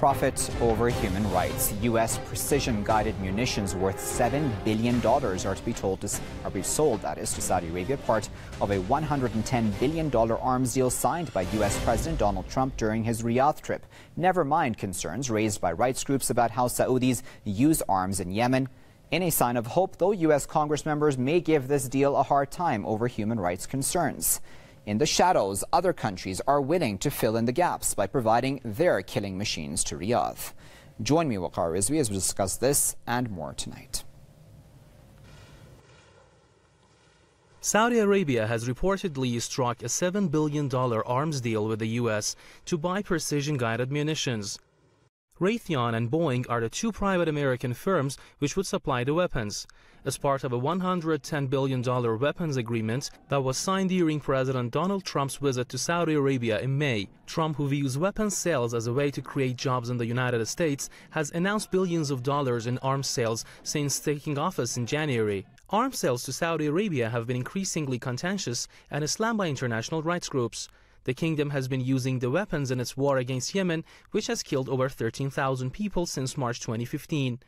Profit over human rights. U.S. precision-guided munitions worth $7 billion are to be sold, that is, to Saudi Arabia, part of a $110 billion arms deal signed by U.S. President Donald Trump during his Riyadh trip. Never mind concerns raised by rights groups about how Saudis use arms in Yemen. In a sign of hope, though, U.S. Congress members may give this deal a hard time over human rights concerns. In the shadows, other countries are willing to fill in the gaps by providing their killing machines to Riyadh. Join me, Waqar Rizvi, as we discuss this and more tonight. Saudi Arabia has reportedly struck a $7 billion arms deal with the U.S. to buy precision-guided munitions. Raytheon and Boeing are the two private American firms which would supply the weapons, as part of a $110 billion weapons agreement that was signed during President Donald Trump's visit to Saudi Arabia in May. Trump, who views weapons sales as a way to create jobs in the United States, has announced billions of dollars in arms sales since taking office in January. Arms sales to Saudi Arabia have been increasingly contentious and slammed by international rights groups. The kingdom has been using the weapons in its war against Yemen, which has killed over 13,000 people since March 2015.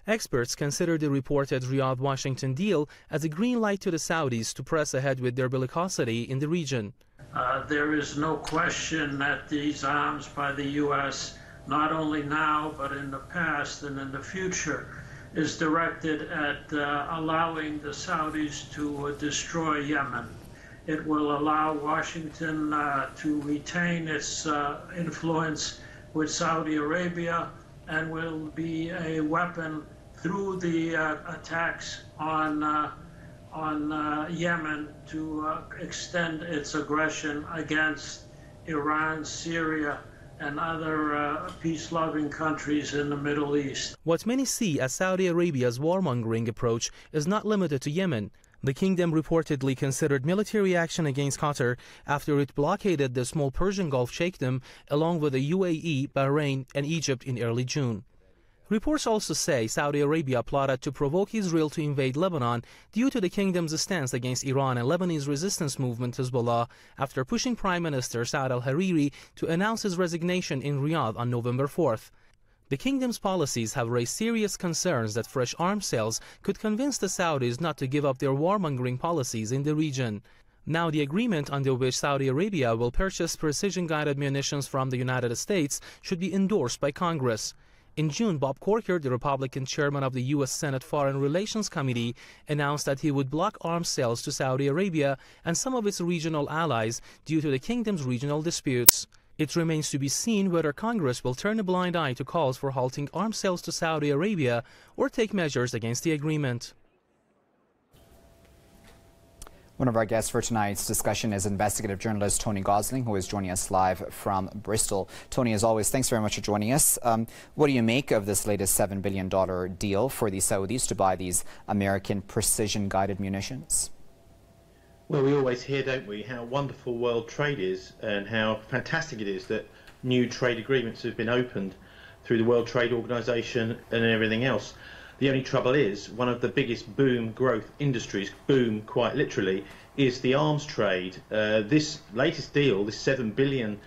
Experts consider the reported Riyadh-Washington deal as a green light to the Saudis to press ahead with their bellicosity in the region. There is no question that these arms by the U.S., not only now but in the past and in the future, is directed at allowing the Saudis to destroy Yemen. It will allow Washington to retain its influence with Saudi Arabia and will be a weapon through the attacks on Yemen to extend its aggression against Iran, Syria, and other peace-loving countries in the Middle East. What many see as Saudi Arabia's warmongering approach is not limited to Yemen. The kingdom reportedly considered military action against Qatar after it blockaded the small Persian Gulf Sheikhdom along with the UAE, Bahrain, and Egypt in early June. Reports also say Saudi Arabia plotted to provoke Israel to invade Lebanon due to the kingdom's stance against Iran and Lebanese resistance movement Hezbollah after pushing Prime Minister Saad al-Hariri to announce his resignation in Riyadh on November 4th. The kingdom's policies have raised serious concerns that fresh arms sales could convince the Saudis not to give up their warmongering policies in the region. Now, the agreement under which Saudi Arabia will purchase precision-guided munitions from the United States should be endorsed by Congress. In June, Bob Corker, the Republican chairman of the U.S. Senate Foreign Relations Committee, announced that he would block arms sales to Saudi Arabia and some of its regional allies due to the kingdom's regional disputes. It remains to be seen whether Congress will turn a blind eye to calls for halting arms sales to Saudi Arabia or take measures against the agreement. One of our guests for tonight's discussion is investigative journalist Tony Gosling, who is joining us live from Bristol. Tony, as always, thanks very much for joining us. What do you make of this latest $7 billion deal for the Saudis to buy these American precision-guided munitions? Well, we always hear, don't we, how wonderful world trade is and how fantastic it is that new trade agreements have been opened through the World Trade Organization and everything else. The only trouble is, one of the biggest boom growth industries, boom quite literally, is the arms trade. This latest deal, this $7 billion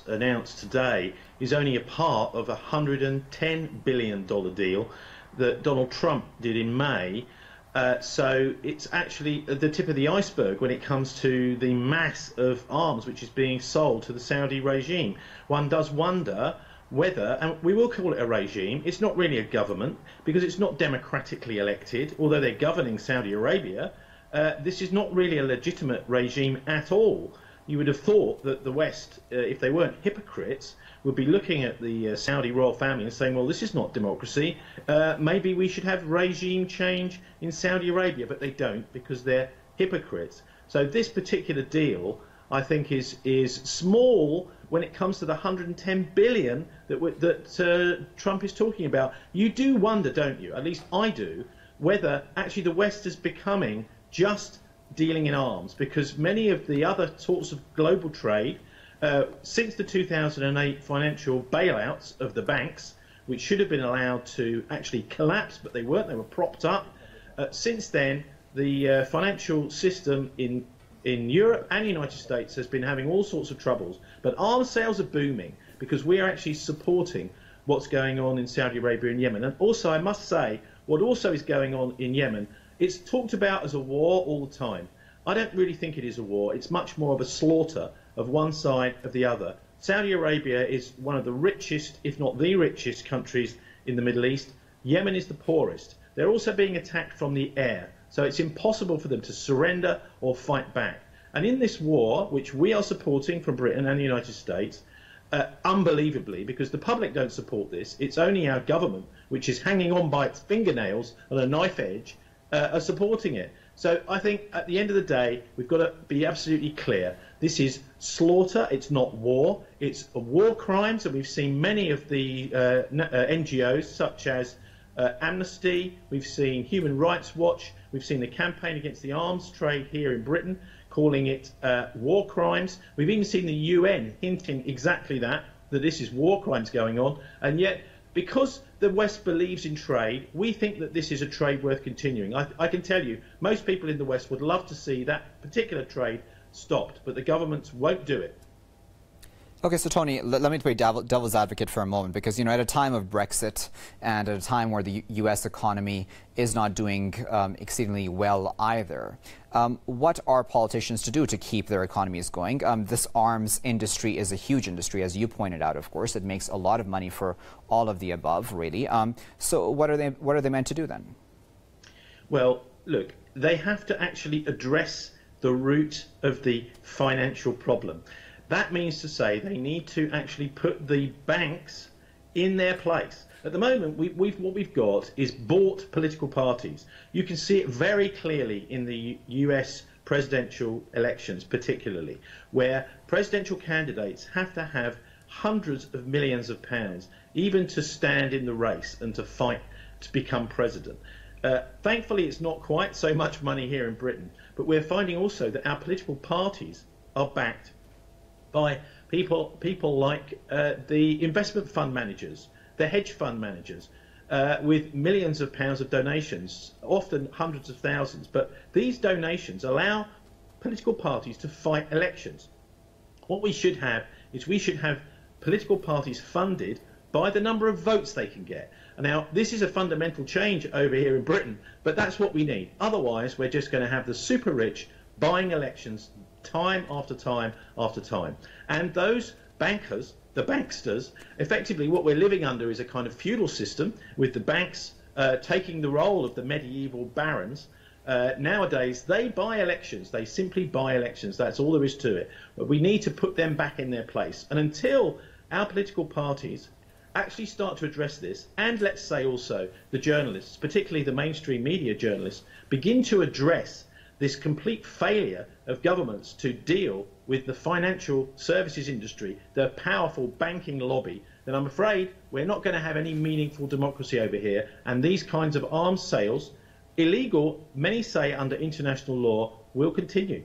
announced today, is only a part of a $110 billion deal that Donald Trump did in May. So it's actually the tip of the iceberg when it comes to the mass of arms which is being sold to the Saudi regime. One does wonder whether, and we will call it a regime, it's not really a government because it's not democratically elected, although they're governing Saudi Arabia. This is not really a legitimate regime at all. You would have thought that the West, if they weren't hypocrites, would be looking at the Saudi royal family and saying, well, this is not democracy. Maybe we should have regime change in Saudi Arabia, but they don't because they're hypocrites. So this particular deal, I think, is small when it comes to the $110 billion that Trump is talking about. You do wonder, don't you, at least I do, whether actually the West is becoming just dealing in arms, because many of the other sorts of global trade, since the 2008 financial bailouts of the banks, which should have been allowed to actually collapse, but they weren't, they were propped up. Since then, the financial system in Europe and the United States has been having all sorts of troubles. But arms sales are booming because we are actually supporting what's going on in Saudi Arabia and Yemen. And also, I must say, what also is going on in Yemen, it's talked about as a war all the time. I don't really think it is a war. It's much more of a slaughter of one side of the other. Saudi Arabia is one of the richest, if not the richest, countries in the Middle East. Yemen is the poorest. They're also being attacked from the air, so it's impossible for them to surrender or fight back. And in this war, which we are supporting from Britain and the United States, unbelievably, because the public don't support this, it's only our government, which is hanging on by its fingernails on a knife edge, are supporting it. So I think at the end of the day, we've got to be absolutely clear. This is slaughter, it's not war. It's war crimes, and we've seen many of the NGOs, such as Amnesty, we've seen Human Rights Watch, we've seen the campaign against the arms trade here in Britain, calling it war crimes. We've even seen the UN hinting exactly that this is war crimes going on. And yet, because the West believes in trade, we think that this is a trade worth continuing. I can tell you, most people in the West would love to see that particular trade stopped, but the governments won't do it. Okay, so Tony, let me play devil's advocate for a moment, because, you know, at a time of Brexit and at a time where the U.S. economy is not doing exceedingly well either, what are politicians to do to keep their economies going? This arms industry is a huge industry, as you pointed out, of course. It makes a lot of money for all of the above, really. So what are they meant to do then? Well, look, they have to actually address the root of the financial problem. That means to say they need to actually put the banks in their place. At the moment, what we've got is bought political parties. You can see it very clearly in the US presidential elections, particularly, where presidential candidates have to have hundreds of millions of pounds, even to stand in the race and to fight to become president. Thankfully, it's not quite so much money here in Britain, but we're finding also that our political parties are backed by people like the investment fund managers, the hedge fund managers, with millions of pounds of donations, often hundreds of thousands. But these donations allow political parties to fight elections. What we should have is political parties funded by the number of votes they can get. And now, this is a fundamental change over here in Britain, but that's what we need. Otherwise, we're just going to have the super rich buying elections time after time after time. And those bankers, the banksters, effectively what we're living under is a kind of feudal system, with the banks taking the role of the medieval barons. Nowadays, they buy elections. They simply buy elections. That's all there is to it. But we need to put them back in their place. And until our political parties actually start to address this, and let's say also the journalists, particularly the mainstream media journalists, begin to address this complete failure of governments to deal with the financial services industry, the powerful banking lobby, then I'm afraid we're not going to have any meaningful democracy over here. And these kinds of arms sales, illegal, many say under international law, will continue.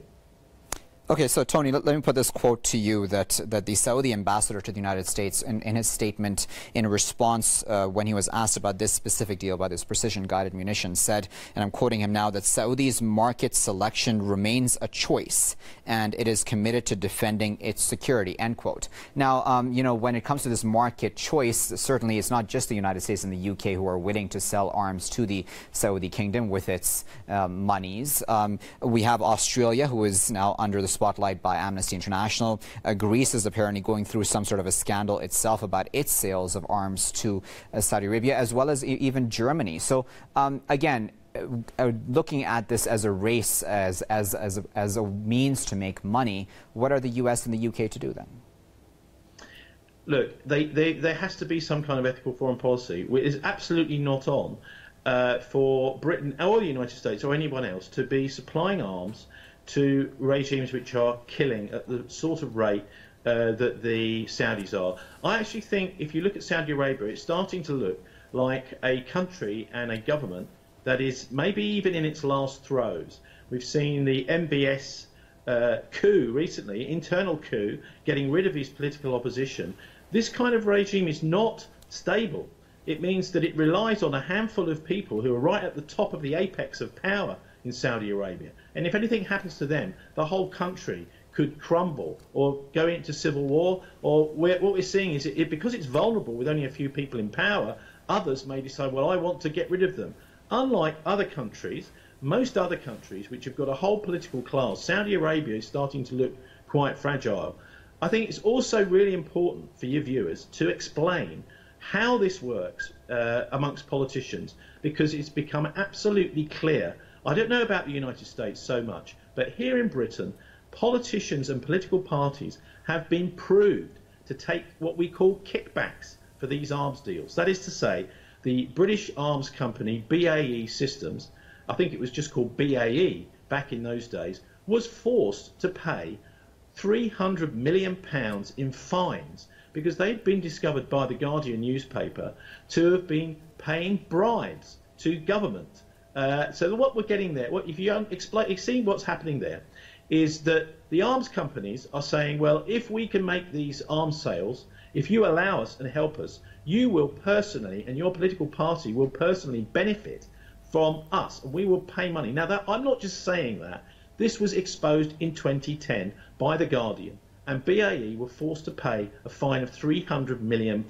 Okay, so Tony, let me put this quote to you that the Saudi ambassador to the United States, in his statement in response when he was asked about this specific deal, about this precision-guided munitions, said, and I'm quoting him now, that Saudi's market selection remains a choice and it is committed to defending its security, end quote. Now, you know, when it comes to this market choice, certainly it's not just the United States and the UK who are willing to sell arms to the Saudi kingdom with its monies. We have Australia, who is now under the spotlight by Amnesty International. Greece is apparently going through some sort of a scandal itself about its sales of arms to Saudi Arabia, as well as even Germany. So again, looking at this as a race, as a means to make money, what are the US and the UK to do then? Look, there has to be some kind of ethical foreign policy. It is absolutely not on for Britain or the United States or anyone else to be supplying arms to regimes which are killing at the sort of rate that the Saudis are. I actually think if you look at Saudi Arabia, it's starting to look like a country and a government that is maybe even in its last throes. We've seen the MBS coup recently, internal coup, getting rid of his political opposition. This kind of regime is not stable. It means that it relies on a handful of people who are right at the top of the apex of power in Saudi Arabia. And if anything happens to them, the whole country could crumble or go into civil war, or what we're seeing is because it's vulnerable with only a few people in power, others may decide, well, I want to get rid of them. Unlike other countries, most other countries which have got a whole political class, Saudi Arabia is starting to look quite fragile. I think it's also really important for your viewers to explain how this works amongst politicians, because it's become absolutely clear. I don't know about the United States so much, but here in Britain, politicians and political parties have been proved to take what we call kickbacks for these arms deals. That is to say, the British arms company BAE Systems, I think it was just called BAE back in those days, was forced to pay £300 million in fines because they'd been discovered by the Guardian newspaper to have been paying bribes to government. So what we're getting there, if you see what's happening there, is that the arms companies are saying, well, if we can make these arms sales, if you allow us and help us, you will personally, and your political party will personally benefit from us, and we will pay money. Now, I'm not just saying that. This was exposed in 2010 by The Guardian, and BAE were forced to pay a fine of £300 million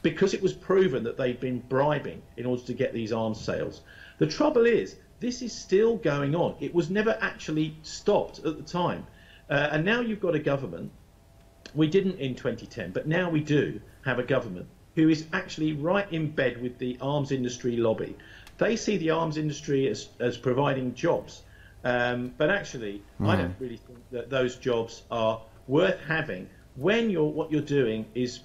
because it was proven that they'd been bribing in order to get these arms sales. The trouble is, this is still going on. It was never actually stopped at the time. And now you've got a government. We didn't in 2010, but now we do have a government who is actually right in bed with the arms industry lobby. They see the arms industry as providing jobs. But actually, I don't really think that those jobs are worth having when what you're doing is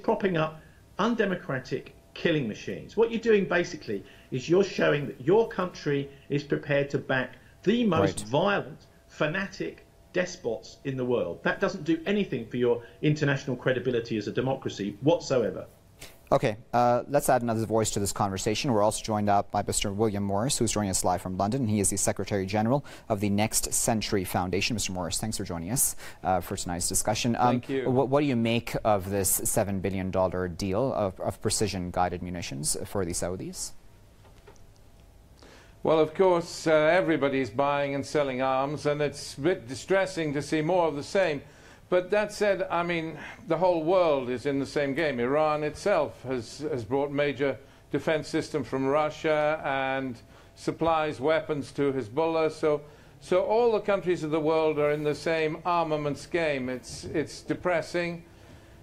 propping up undemocratic killing machines. What you're doing basically is you're showing that your country is prepared to back the most violent, fanatic despots in the world. That doesn't do anything for your international credibility as a democracy whatsoever. Okay, let's add another voice to this conversation. We're also joined up by Mr. William Morris, who's joining us live from London. He is the Secretary General of the Next Century Foundation. Mr. Morris, thanks for joining us for tonight's discussion. Thank you. What do you make of this $7 billion deal of precision-guided munitions for the Saudis? Well, of course, everybody's buying and selling arms, and it's a bit distressing to see more of the same. But that said, I mean, the whole world is in the same game. Iran itself has brought major defense systems from Russia and supplies weapons to Hezbollah. So all the countries of the world are in the same armaments game. It's depressing.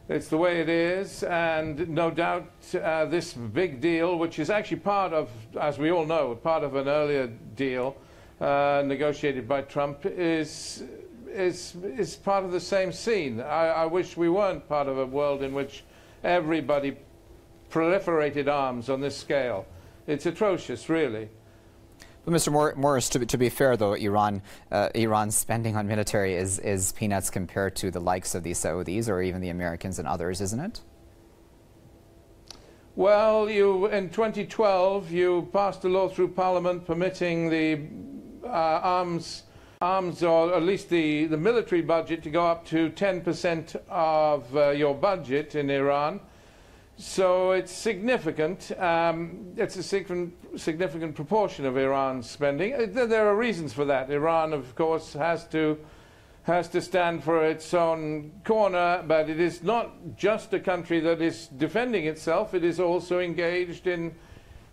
It's the way it is. And no doubt this big deal, which is actually part of, as we all know, part of an earlier deal negotiated by Trump, is part of the same scene. I wish we weren't part of a world in which everybody proliferated arms on this scale. It's atrocious, really. But Mr. Morris, to be fair, though, Iran's spending on military is peanuts compared to the likes of the Saudis or even the Americans and others, isn't it? Well, in 2012, you passed a law through Parliament permitting the arms, or at least the military budget, to go up to 10% of your budget in Iran. So it's significant. It's a significant proportion of Iran's spending. There are reasons for that. Iran, of course, has to stand for its own corner, but it is not just a country that is defending itself. It is also engaged in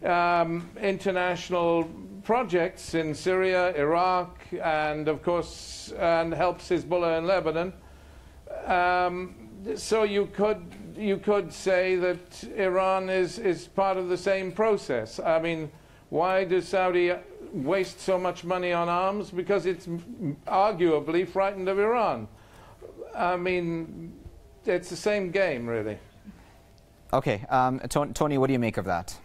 international projects in Syria, Iraq, and of course, and helps Hezbollah in Lebanon. So you could say that Iran is part of the same process. I mean, why does Saudi waste so much money on arms? Because it's arguably frightened of Iran. I mean, it's the same game, really. Okay, Tony, what do you make of that?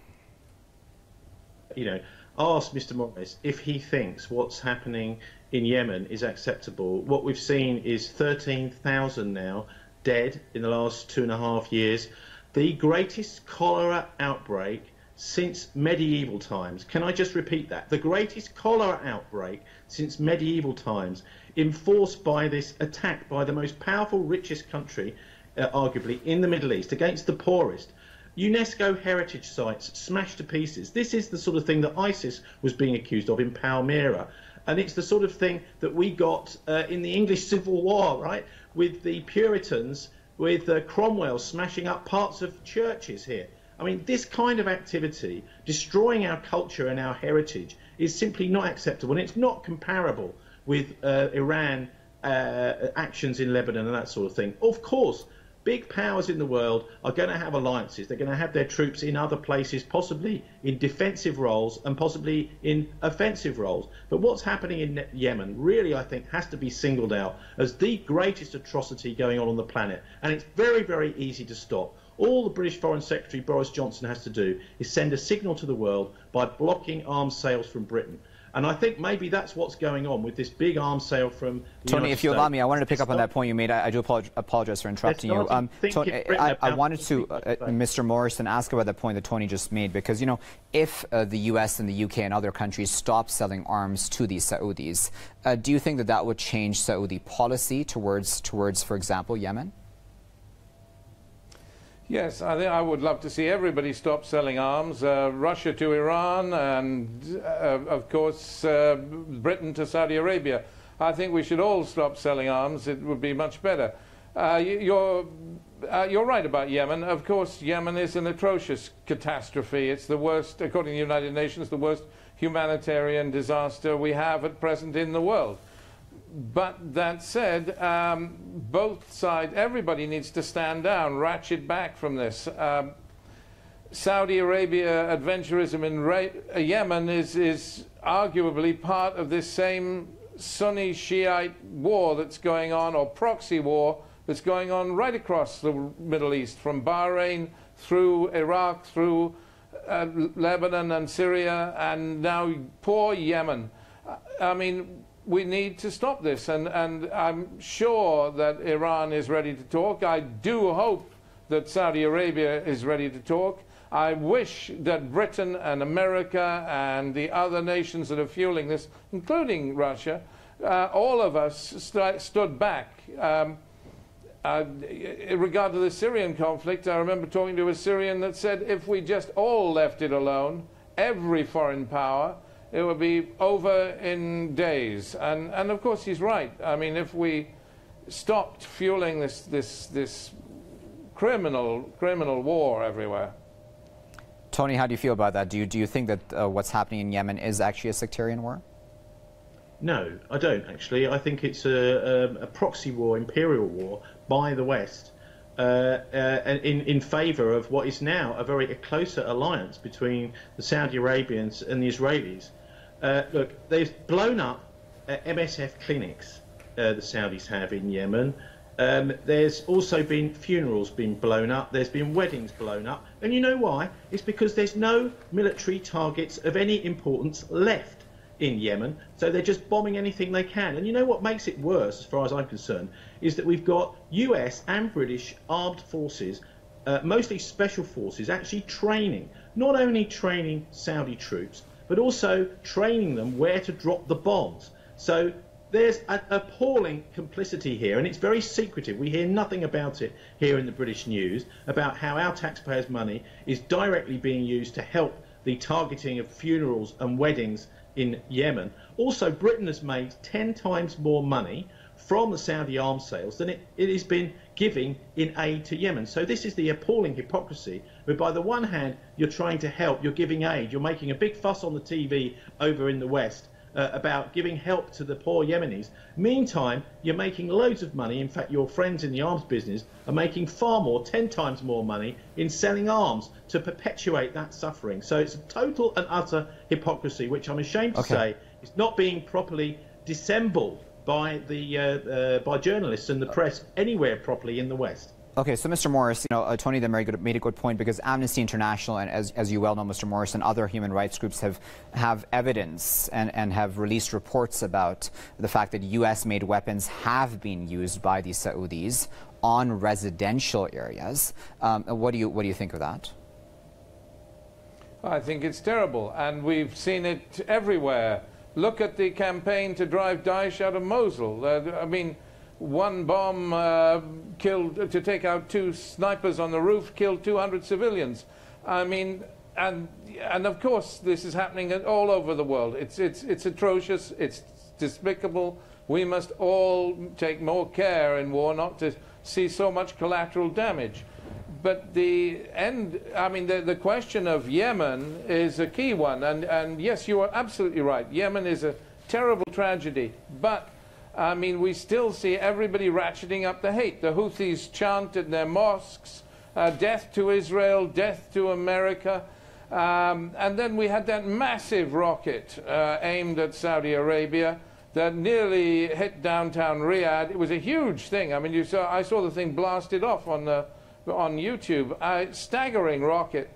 You know, ask Mr. Morris if he thinks what's happening in Yemen is acceptable. What we've seen is 13,000 now dead in the last 2.5 years. The greatest cholera outbreak since medieval times. Can I just repeat that? The greatest cholera outbreak since medieval times, enforced by this attack by the most powerful, richest country, arguably, in the Middle East, against the poorest. UNESCO heritage sites smashed to pieces. This is the sort of thing that ISIS was being accused of in Palmyra. And it's the sort of thing that we got in the English Civil War, right, with the Puritans, with Cromwell smashing up parts of churches here. I mean, this kind of activity, destroying our culture and our heritage, is simply not acceptable, and it's not comparable with Iran actions in Lebanon and that sort of thing. Of course, big powers in the world are going to have alliances. They're going to have their troops in other places, possibly in defensive roles and possibly in offensive roles. But what's happening in Yemen really, I think, has to be singled out as the greatest atrocity going on the planet. And it's very, very easy to stop. All the British Foreign Secretary Boris Johnson has to do is send a signal to the world by blocking arms sales from Britain. And I think maybe that's what's going on with this big arms sale from the Tony, if you allow me, I wanted to pick up on Stop. that point you made. I do apologize for interrupting you. Tony, I wanted to, Mr. Morrison, ask about the point that Tony just made, because, you know, if the US and the UK and other countries stop selling arms to these Saudis, do you think that that would change Saudi policy towards, for example, Yemen? Yes, I think I would love to see everybody stop selling arms, Russia to Iran and, of course, Britain to Saudi Arabia. I think we should all stop selling arms. It would be much better. You're right about Yemen. Of course, Yemen is an atrocious catastrophe. It's the worst, according to the United Nations, the worst humanitarian disaster we have at present in the world. But that said, both sides, everybody needs to stand down, ratchet back from this. Saudi Arabia adventurism in Yemen is arguably part of this same Sunni Shiite war that's going on, or proxy war that's going on right across the Middle East, from Bahrain through Iraq, through Lebanon and Syria, and now poor Yemen. I mean, we need to stop this, and I'm sure that Iran is ready to talk. I do hope that Saudi Arabia is ready to talk. I wish that Britain and America and the other nations that are fueling this, including Russia, all of us stood back. In regard to the Syrian conflict, I remember talking to a Syrian that said if we just all left it alone, every foreign power, it would be over in days. And of course he's right. I mean, if we stopped fueling this criminal war everywhere. Tony, how do you feel about that? Do you think that what's happening in Yemen is actually a sectarian war? No, I don't actually. I think it's a proxy war, imperial war by the West, in favour of what is now a very closer alliance between the Saudi Arabians and the Israelis. Look, they've blown up MSF clinics, the Saudis have in Yemen. There's also been funerals being blown up. There's been weddings blown up. And you know why? It's because there's no military targets of any importance left in Yemen. So they're just bombing anything they can. And you know what makes it worse, as far as I'm concerned, is that we've got US and British armed forces, mostly special forces, actually training, not only training Saudi troops, but also training them where to drop the bombs. So there's an appalling complicity here, and it's very secretive. We hear nothing about it here in the British news, about how our taxpayers' money is directly being used to help the targeting of funerals and weddings in Yemen. Also, Britain has made 10 times more money from the Saudi arms sales than it has been giving in aid to Yemen. So this is the appalling hypocrisy, where by the one hand you're trying to help, you're giving aid, you're making a big fuss on the TV over in the West about giving help to the poor Yemenis. Meantime, you're making loads of money. In fact, your friends in the arms business are making far more, 10 times more money in selling arms to perpetuate that suffering. So it's a total and utter hypocrisy, which I'm ashamed to say is not being properly dissembled by by journalists and the press anywhere properly in the West. Okay, so Mr. Morris, Tony then made a good point, because Amnesty International, and as you well know, Mr. Morris, and other human rights groups have evidence and have released reports about the fact that US-made weapons have been used by the Saudis on residential areas. What do you think of that? I think it's terrible, and we've seen it everywhere. Look at the campaign to drive Daesh out of Mosul. I mean, one bomb killed, to take out 2 snipers on the roof, killed 200 civilians. I mean, and of course this is happening all over the world. It's atrocious. It's despicable. We must all take more care in war not to see so much collateral damage. But the question of Yemen is a key one. And yes, you are absolutely right. Yemen is a terrible tragedy. But, I mean, we still see everybody ratcheting up the hate. The Houthis chant in their mosques, death to Israel, death to America. And then we had that massive rocket aimed at Saudi Arabia that nearly hit downtown Riyadh. It was a huge thing. I mean, I saw the thing blasted off on YouTube. A staggering rocket.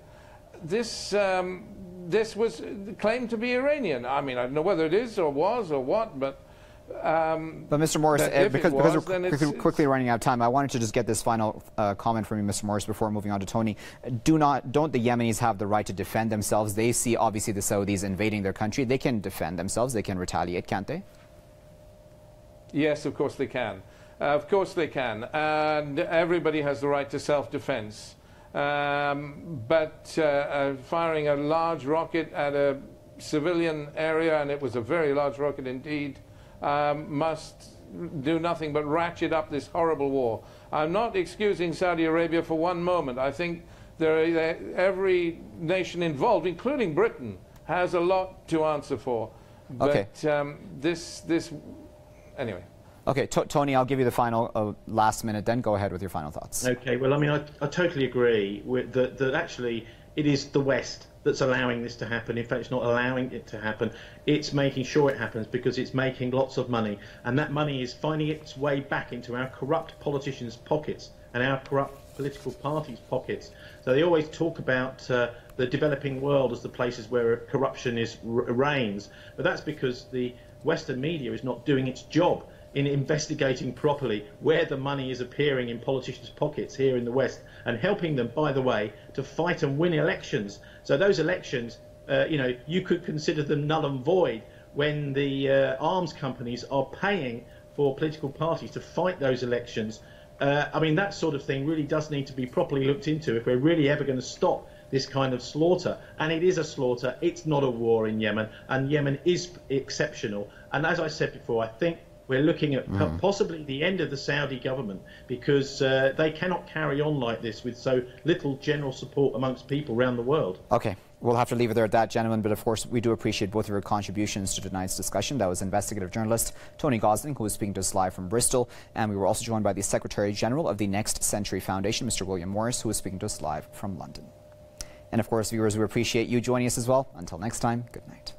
This was claimed to be Iranian. I mean, I don't know whether it is or was or what, but Mr. Morris, because we're quickly running out of time, I wanted to just get this final comment from you, Mr. Morris, before moving on to Tony. Don't the Yemenis have the right to defend themselves? They see, obviously, the Saudis invading their country. They can defend themselves. They can retaliate, can't they? Yes, of course they can. Of course they can. And everybody has the right to self-defense. But firing a large rocket at a civilian area, and it was a very large rocket indeed, must do nothing but ratchet up this horrible war. I'm not excusing Saudi Arabia for one moment. I think every nation involved, including Britain, has a lot to answer for. But anyway. Okay, Tony, I'll give you the final last minute, then go ahead with your final thoughts. Okay, well, I mean, I totally agree with that actually it is the West that's allowing this to happen. In fact, it's not allowing it to happen. It's making sure it happens because it's making lots of money. And that money is finding its way back into our corrupt politicians' pockets and our corrupt political parties' pockets. So they always talk about the developing world as the places where corruption reigns. But that's because the Western media is not doing its job in investigating properly where the money is appearing in politicians' pockets here in the West and helping them, by the way, to fight and win elections. So those elections, you could consider them null and void when the arms companies are paying for political parties to fight those elections. I mean, that sort of thing really does need to be properly looked into if we're really ever going to stop this kind of slaughter. And it is a slaughter. It's not a war in Yemen. And Yemen is exceptional. And as I said before, I think we're looking at possibly the end of the Saudi government because they cannot carry on like this with so little general support amongst people around the world. Okay, we'll have to leave it there at that, gentlemen. But of course, we do appreciate both of your contributions to tonight's discussion. That was investigative journalist Tony Gosling, who was speaking to us live from Bristol. And we were also joined by the Secretary General of the Next Century Foundation, Mr. William Morris, who was speaking to us live from London. And of course, viewers, we appreciate you joining us as well. Until next time, good night.